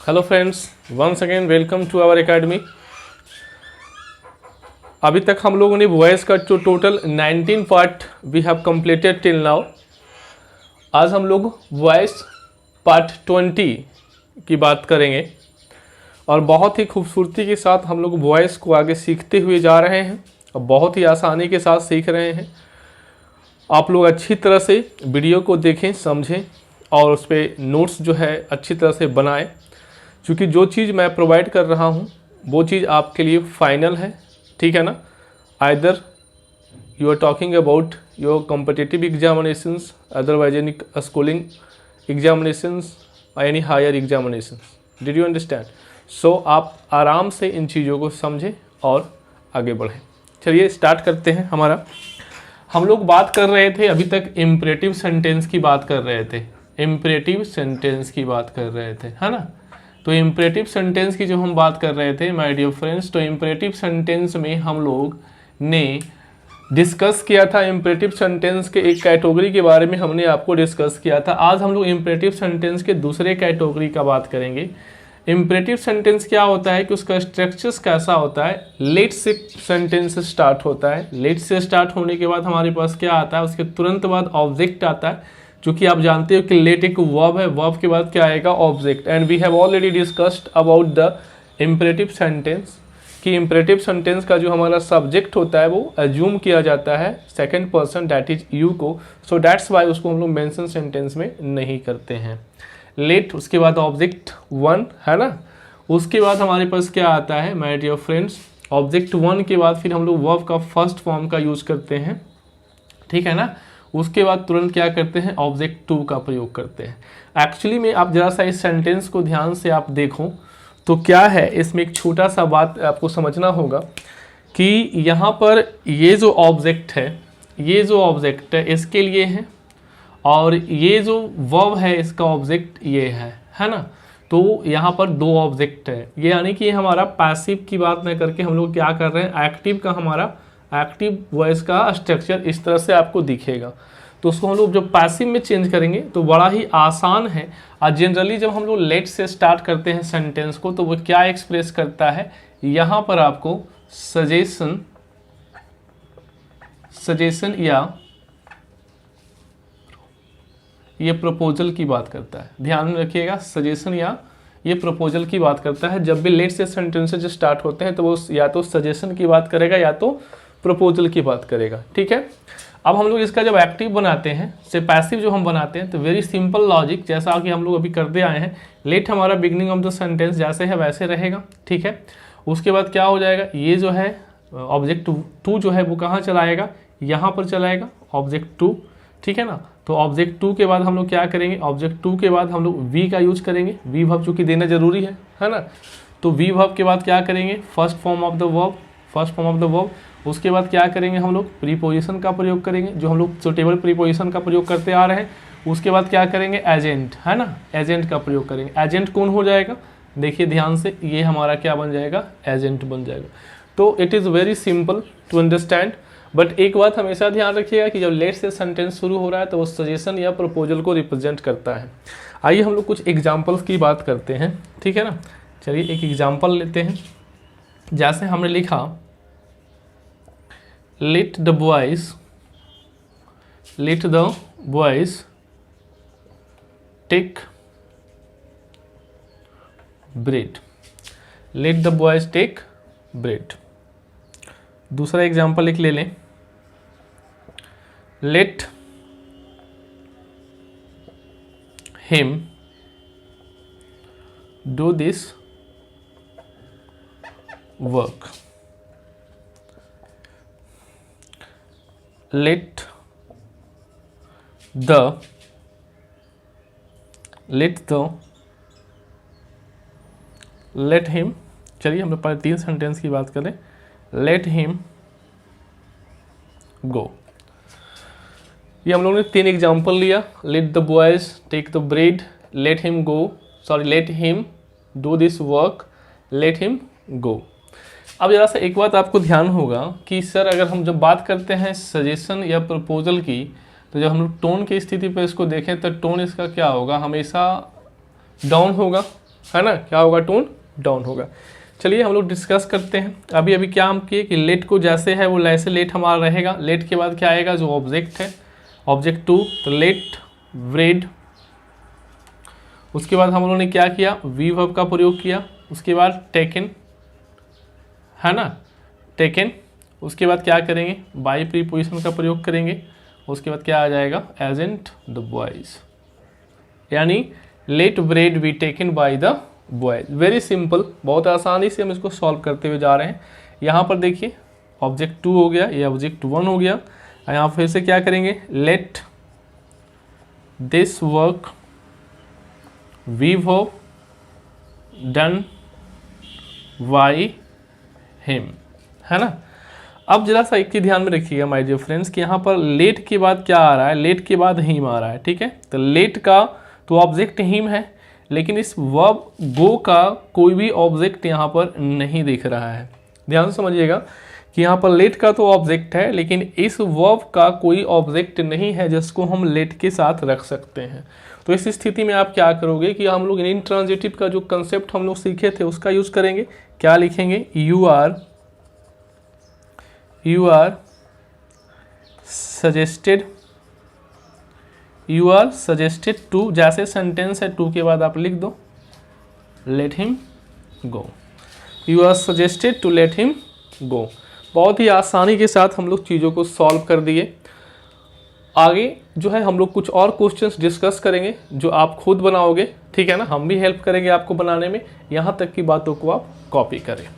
Hello friends, once again welcome to our academy. अभी तक हम लोगों ने वॉइस का जो total 19 part we have completed till now. आज हम लोग वॉइस पार्ट 20 की बात करेंगे और बहुत ही खूबसूरती के साथ हम लोग वॉइस को आगे सीखते हुए जा रहे हैं और बहुत ही आसानी के साथ सीख रहे हैं। आप लोग अच्छी तरह से वीडियो को देखें, समझें और उस पर नोट्स जो है अच्छी तरह से बनाएं, क्योंकि जो चीज़ मैं प्रोवाइड कर रहा हूँ वो चीज़ आपके लिए फाइनल है, ठीक है ना। Either you are talking about your competitive examinations, otherwise any schooling examinations और any higher examinations. Did you understand? So आप आराम से इन चीज़ों को समझें और आगे बढ़ें। चलिए स्टार्ट करते हैं। हम लोग बात कर रहे थे अभी तक इम्परेटिव सेंटेंस की बात कर रहे थे, इम्परेटिव सेंटेंस की बात कर रहे थे, है ना। तो इम्परेटिव सेंटेंस की जो हम बात कर रहे थे माय डियर फ्रेंड्स, तो इम्परेटिव सेंटेंस में हम लोग ने डिस्कस किया था। इम्परेटिव सेंटेंस के एक कैटेगरी के बारे में हमने आपको डिस्कस किया था। आज हम लोग इम्परेटिव सेंटेंस के दूसरे कैटेगरी का बात करेंगे। इम्परेटिव सेंटेंस क्या होता है कि उसका स्ट्रक्चर कैसा होता है। लेट से सेंटेंस स्टार्ट होता है। लेट से स्टार्ट होने के बाद हमारे पास क्या आता है, उसके तुरंत बाद ऑब्जेक्ट आता है, क्योंकि आप जानते हो कि लेट एक वर्ब है, वर्ब के बाद क्या आएगा, object. And we have already discussed about the imperative sentence कि इम्परेटिव सेंटेंस का जो हमारा सब्जेक्ट होता है वो अज्यूम किया जाता है second person, that is you को। सो दैट्स वाई उसको हम लोग मेंशन सेंटेंस में नहीं करते हैं। लेट, उसके बाद ऑब्जेक्ट वन, है ना। उसके बाद हमारे पास क्या आता है my dear friends, object one के बाद फिर हम लोग वर्ब का फर्स्ट फॉर्म का यूज करते हैं, ठीक है ना। उसके बाद तुरंत क्या करते हैं, ऑब्जेक्ट टू का प्रयोग करते हैं। एक्चुअली में आप जरा सा इस सेंटेंस को ध्यान से आप देखो तो क्या है, इसमें एक छोटा सा बात आपको समझना होगा कि यहाँ पर ये जो ऑब्जेक्ट है, ये जो ऑब्जेक्ट है इसके लिए है, और ये जो वर्ब है इसका ऑब्जेक्ट ये है ना। तो यहाँ पर दो ऑब्जेक्ट है, ये यानी कि हमारा पैसिव की बात न करके हम लोग क्या कर रहे हैं, एक्टिव का हमारा एक्टिव वॉइस का स्ट्रक्चर इस तरह से आपको दिखेगा। तो उसको हम लोग जब पैसिव में चेंज करेंगे तो बड़ा ही आसान है। और जनरली जब हम लोग लेट से स्टार्ट करते हैं सेंटेंस को तो वो क्या एक्सप्रेस करता है, यहाँ पर आपको सजेशन या ये प्रपोजल की बात करता है। ध्यान में रखिएगा, सजेशन या ये प्रपोजल की बात करता है। जब भी लेट से सेंटेंसेज स्टार्ट होते हैं तो वो या तो सजेशन की बात करेगा या तो प्रपोजल की बात करेगा, ठीक है। अब हम लोग इसका जब एक्टिव बनाते हैं से पैसिव जो हम बनाते हैं तो वेरी सिंपल लॉजिक, जैसा कि हम लोग अभी करते आए हैं। लेट हमारा बिगनिंग ऑफ द सेंटेंस जैसे है वैसे रहेगा, ठीक है। उसके बाद क्या हो जाएगा, ये जो है ऑब्जेक्ट टू जो है वो कहाँ चलाएगा, यहाँ पर चलाएगा ऑब्जेक्ट टू, ठीक है ना। तो ऑब्जेक्ट टू के बाद हम लोग क्या करेंगे, ऑब्जेक्ट टू के बाद हम लोग वी का यूज करेंगे। वी वर्ब चूंकि देना जरूरी है ना। तो वी वर्ब के बाद क्या करेंगे, first form of the verb. उसके बाद क्या करेंगे, हम लोग प्रीपोजिशन का प्रयोग करेंगे, जो हम लोग सुटेबल प्रीपोजिशन का प्रयोग करते आ रहे हैं। उसके बाद क्या करेंगे, एजेंट, है ना, एजेंट का प्रयोग करेंगे। एजेंट कौन हो जाएगा, देखिए ध्यान से, ये हमारा क्या बन जाएगा, एजेंट बन जाएगा। तो it is very simple to understand. But एक बात हमेशा ध्यान रखिएगा कि जब लेट से सेंटेंस शुरू हो रहा है तो वो सजेशन या प्रपोजल को रिप्रेजेंट करता है। आइए हम लोग कुछ एग्जाम्पल्स की बात करते हैं, ठीक है ना। चलिए एक एग्जाम्पल लेते हैं। जैसे हमने लिखा, let the boys take bread. Let the boys take bread. दूसरा एग्जाम्पल एक ले लें, let him do this work. Let him, चलिए हम लोग पहले 3 सेंटेंस की बात करें। Let him go. ये हम लोगों ने 3 एग्जाम्पल लिया। Let the boys take the bread, let him do this work, let him go. अब जरा सा एक बात आपको ध्यान होगा कि सर अगर हम जब बात करते हैं सजेशन या प्रपोजल की, तो जब हम लोग टोन की स्थिति पर इसको देखें तो टोन इसका क्या होगा, हमेशा डाउन होगा, है ना, क्या होगा, टोन डाउन होगा। चलिए हम लोग डिस्कस करते हैं। अभी अभी क्या हम किए कि लेट को जैसे है वो वैसे लेट हमारा रहेगा। लेट के बाद क्या आएगा, जो ऑब्जेक्ट है, ऑब्जेक्ट 2, तो लेट रेड। उसके बाद हम लोगों ने क्या किया, वी वर्ब का प्रयोग किया। उसके बाद टेकन, है ना, टेकन। उसके बाद क्या करेंगे, बाई प्रीपोजिशन का प्रयोग करेंगे। उसके बाद क्या आ जाएगा, एजेंट द बॉयज, यानी let bread be taken by the boys. Very simple, बहुत आसानी से हम इसको सॉल्व करते हुए जा रहे हैं। यहाँ पर देखिए ऑब्जेक्ट 2 हो गया, ये ऑब्जेक्ट 1 हो गया। यहाँ फिर से क्या करेंगे, let this work we verb done by him, है ना। अब जरा सा एक चीज ध्यान में रखिएगा माय डियर फ्रेंड्स कि यहाँ पर लेट के बाद क्या आ रहा है, लेट के बाद हिम आ रहा है, ठीक है। तो लेट का तो ऑब्जेक्ट हिम है, लेकिन इस वर्ब गो का कोई भी ऑब्जेक्ट यहाँ पर नहीं दिख रहा है। ध्यान से समझिएगा कि यहाँ पर लेट का तो ऑब्जेक्ट है, लेकिन इस वर्ब का कोई ऑब्जेक्ट नहीं है जिसको हम लेट के साथ रख सकते हैं। तो इस स्थिति में आप क्या करोगे कि हम लोग इंट्रांजिटिव का जो कंसेप्ट हम लोग सीखे थे उसका यूज करेंगे। क्या लिखेंगे, यू आर सजेस्टेड टू, जैसे सेंटेंस है टू के बाद आप लिख दो let him go. You are suggested to let him go. बहुत ही आसानी के साथ हम लोग चीज़ों को सॉल्व कर दिए। आगे जो है हम लोग कुछ और क्वेश्चंस डिस्कस करेंगे जो आप खुद बनाओगे, ठीक है ना। हम भी हेल्प करेंगे आपको बनाने में, यहाँ तक की बातों को आप कॉपी करें।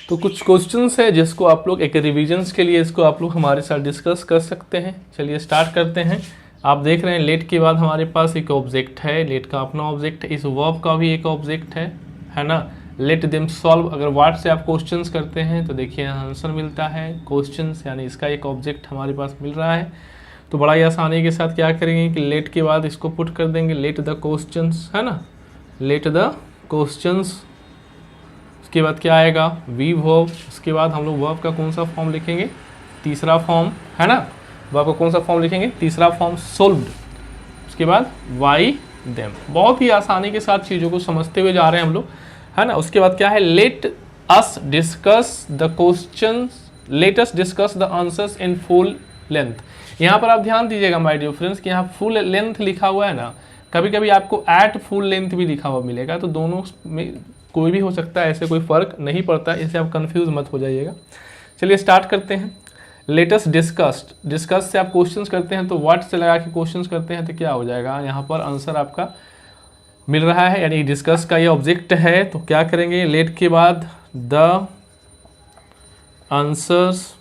तो कुछ क्वेश्चंस है जिसको आप लोग एक रिविजन्स के लिए इसको आप लोग हमारे साथ डिस्कस कर सकते हैं। चलिए स्टार्ट करते हैं। आप देख रहे हैं लेट के बाद हमारे पास एक ऑब्जेक्ट है, लेट का अपना ऑब्जेक्ट है, इस वर्ब का भी एक ऑब्जेक्ट है ना। लेट देम सॉल्व, अगर वाट से आप क्वेश्चंस करते हैं तो देखिए आंसर मिलता है क्वेश्चंस, यानी इसका एक ऑब्जेक्ट हमारे पास मिल रहा है। तो बड़ा ही आसानी के साथ क्या करेंगे कि लेट के बाद इसको पुट कर देंगे, लेट द क्वेश्चंस, है ना, लेट द क्वेश्चंस। उसके बाद क्या आएगा, वी वर्ब। उसके बाद हम लोग वर्ब का कौन सा फॉर्म लिखेंगे, तीसरा फॉर्म, है ना। वर्ब का कौन सा फॉर्म लिखेंगे, तीसरा फॉर्म, सोल्व्ड। उसके बाद वाई देम। बहुत ही आसानी के साथ चीज़ों को समझते हुए जा रहे हैं हम लोग, है ना। उसके बाद क्या है, let us discuss the questions, let us discuss the answers in full length. यहाँ पर आप ध्यान दीजिएगा माय डियर फ्रेंड्स कि यहाँ फुल लेंथ लिखा हुआ है ना, कभी कभी आपको एट फुल लेंथ भी लिखा हुआ मिलेगा, तो दोनों में कोई भी हो सकता है, ऐसे कोई फर्क नहीं पड़ता, इससे आप कंफ्यूज मत हो जाइएगा। चलिए स्टार्ट करते हैं। लेटेस्ट डिस्कस्ड, डिस्कस से आप क्वेश्चंस करते हैं तो व्हाट से लगा के क्वेश्चंस करते हैं तो क्या हो जाएगा, यहाँ पर आंसर आपका मिल रहा है, यानी डिस्कस का ये ऑब्जेक्ट है। तो क्या करेंगे, लेट के बाद द आंसर्स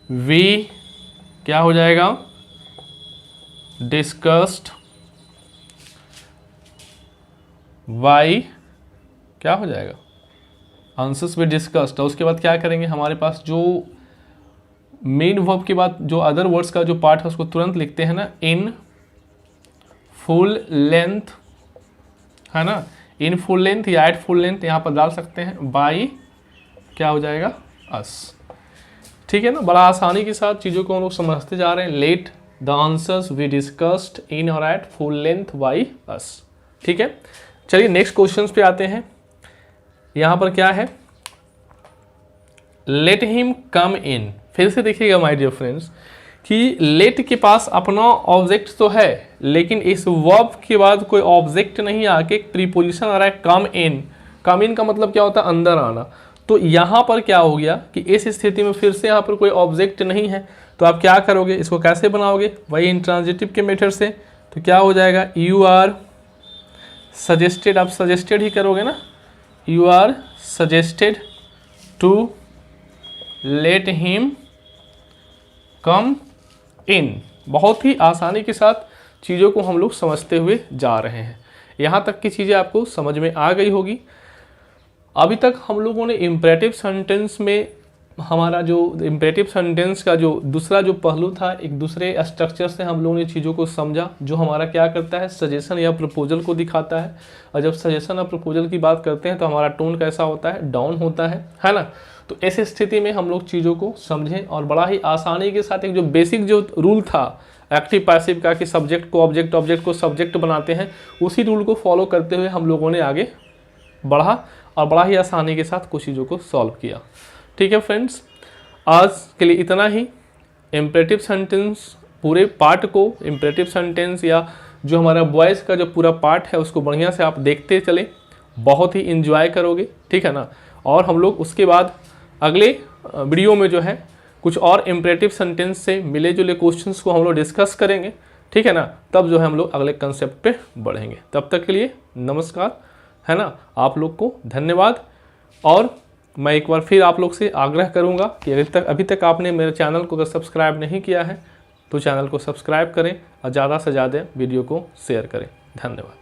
वी क्या हो जाएगा, डिस्कस्ड वाई क्या हो जाएगा, आंसर्स भी डिस्कस्ड। और उसके बाद क्या करेंगे, हमारे पास जो मेन वर्ब के बाद जो अदर वर्ड्स का जो पार्ट है उसको तुरंत लिखते हैं ना, इन फुल लेंथ, है ना, इन फुल लेंथ या एट फुल लेंथ यहाँ पर डाल सकते हैं, बाई क्या हो जाएगा, अस। ठीक है ना, बड़ा आसानी के साथ चीज़ों को हम लोग समझते जा रहे हैं। Let the answers we discussed in और at full length by us. ठीक है, चलिए नेक्स्ट क्वेश्चन पे आते हैं। यहाँ पर क्या है, लेट हिम कम इन। फिर से देखिएगा माय डियर फ्रेंड्स कि लेट के पास अपना ऑब्जेक्ट तो है, लेकिन इस वर्ब के बाद कोई ऑब्जेक्ट नहीं आके एक प्रीपोजिशन आ रहा है कम इन। कम इन का मतलब क्या होता है, अंदर आना। तो यहाँ पर क्या हो गया कि इस स्थिति में फिर से यहाँ पर कोई ऑब्जेक्ट नहीं है, तो आप क्या करोगे, इसको कैसे बनाओगे, वही इंट्रांजिटिव के मेथड से। तो क्या हो जाएगा, यू आर सजेस्टेड, आप सजेस्टेड ही करोगे ना, you are suggested to let him come in. बहुत ही आसानी के साथ चीज़ों को हम लोग समझते हुए जा रहे हैं। यहाँ तक की चीज़ें आपको समझ में आ गई होगी। अभी तक हम लोगों ने इम्परेटिव सेंटेंस में हमारा जो इम्परेटिव सेंटेंस का जो दूसरा जो पहलू था, एक दूसरे स्ट्रक्चर से हम लोगों ने चीज़ों को समझा, जो हमारा क्या करता है, सजेशन या प्रपोजल को दिखाता है। और जब सजेशन और प्रपोजल की बात करते हैं तो हमारा टोन कैसा होता है, डाउन होता है ना। तो ऐसी स्थिति में हम लोग चीज़ों को समझें और बड़ा ही आसानी के साथ एक जो बेसिक जो रूल था एक्टिव पैसिव का कि सब्जेक्ट को ऑब्जेक्ट, ऑब्जेक्ट को सब्जेक्ट बनाते हैं, उसी रूल को फॉलो करते हुए हम लोगों ने आगे बढ़ा और बड़ा ही आसानी के साथ कुछ चीज़ों को सॉल्व किया। ठीक है फ्रेंड्स, आज के लिए इतना ही। इम्परेटिव सेंटेंस पूरे पार्ट को, इम्परेटिव सेंटेंस या जो हमारा वॉइस का जो पूरा पार्ट है उसको बढ़िया से आप देखते चले, बहुत ही इंजॉय करोगे, ठीक है ना। और हम लोग उसके बाद अगले वीडियो में जो है कुछ और इम्परेटिव सेंटेंस से मिले जुले क्वेश्चंस को हम लोग डिस्कस करेंगे, ठीक है ना। तब जो है हम लोग अगले कंसेप्ट पे बढ़ेंगे। तब तक के लिए नमस्कार, है ना। आप लोग को धन्यवाद। और मैं एक बार फिर आप लोग से आग्रह करूंगा कि अभी तक आपने मेरे चैनल को अगर सब्सक्राइब नहीं किया है तो चैनल को सब्सक्राइब करें और ज़्यादा से ज़्यादा वीडियो को शेयर करें। धन्यवाद।